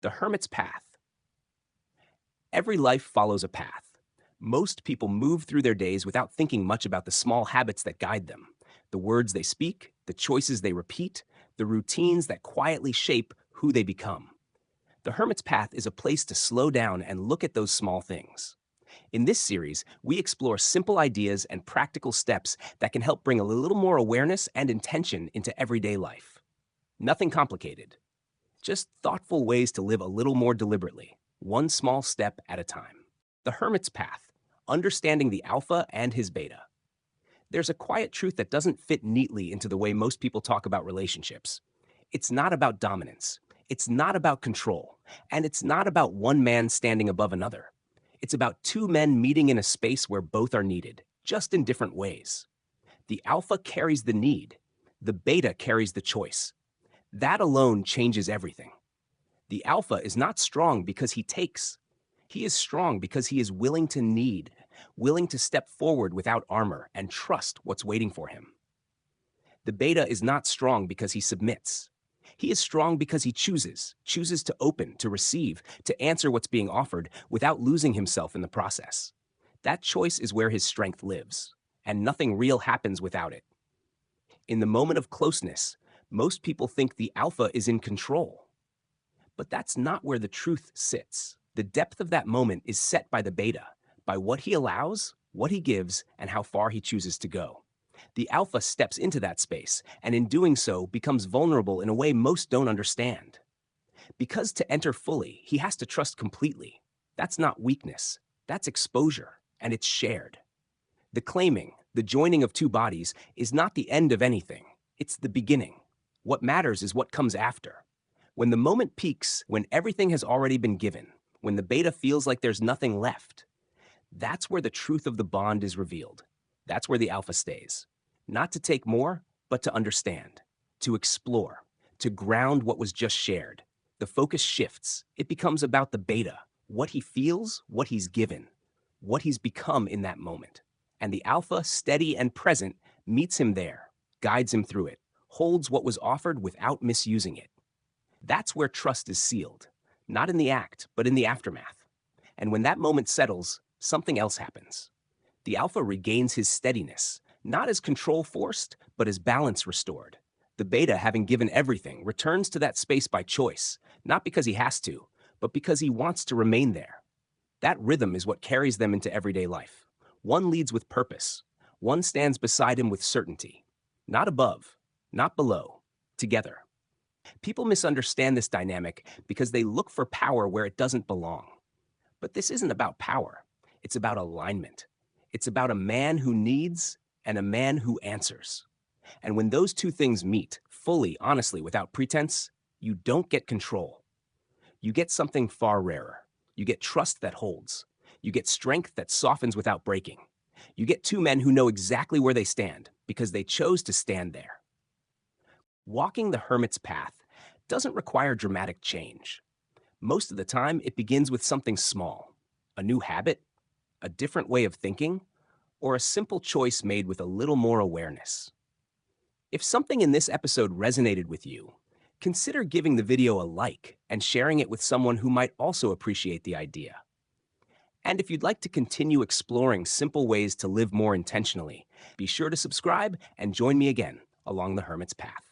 The Hermit's Path. Every life follows a path. Most people move through their days without thinking much about the small habits that guide them, the words they speak, the choices they repeat, the routines that quietly shape who they become. The Hermit's Path is a place to slow down and look at those small things. In this series, we explore simple ideas and practical steps that can help bring a little more awareness and intention into everyday life. Nothing complicated, just thoughtful ways to live a little more deliberately, one small step at a time. The Hermit's Path, understanding the alpha and his beta. There's a quiet truth that doesn't fit neatly into the way most people talk about relationships. It's not about dominance. It's not about control. And it's not about one man standing above another. It's about two men meeting in a space where both are needed, just in different ways. The alpha carries the need. The beta carries the choice. That alone changes everything. The alpha is not strong because he takes. He is strong because he is willing to need, willing to step forward without armor and trust what's waiting for him. The beta is not strong because he submits. He is strong because he chooses to open, to receive, to answer what's being offered without losing himself in the process. That choice is where his strength lives, and nothing real happens without it. In the moment of closeness, most people think the alpha is in control. But that's not where the truth sits. The depth of that moment is set by the beta, by what he allows, what he gives, and how far he chooses to go. The alpha steps into that space, and in doing so becomes vulnerable in a way most don't understand. Because to enter fully, he has to trust completely. That's not weakness, that's exposure, and it's shared. The claiming, the joining of two bodies, is not the end of anything. It's the beginning. What matters is what comes after. When the moment peaks, when everything has already been given, when the beta feels like there's nothing left, that's where the truth of the bond is revealed. That's where the alpha stays. Not to take more, but to understand, to explore, to ground what was just shared. The focus shifts. It becomes about the beta, what he feels, what he's given, what he's become in that moment. And the alpha, steady and present, meets him there, guides him through it, holds what was offered without misusing it. That's where trust is sealed, not in the act, but in the aftermath. And when that moment settles, something else happens. The alpha regains his steadiness, not as control forced, but as balance restored. The beta, having given everything, returns to that space by choice, not because he has to, but because he wants to remain there. That rhythm is what carries them into everyday life. One leads with purpose. One stands beside him with certainty. Not above, not below, together. People misunderstand this dynamic because they look for power where it doesn't belong. But this isn't about power. It's about alignment. It's about a man who needs and a man who answers. And when those two things meet, fully, honestly, without pretense, you don't get control. You get something far rarer. You get trust that holds. You get strength that softens without breaking. You get two men who know exactly where they stand because they chose to stand there. Walking the Hermit's Path doesn't require dramatic change. Most of the time, it begins with something small, a new habit, a different way of thinking, or a simple choice made with a little more awareness. If something in this episode resonated with you, consider giving the video a like and sharing it with someone who might also appreciate the idea. And if you'd like to continue exploring simple ways to live more intentionally, be sure to subscribe and join me again along the Hermit's Path.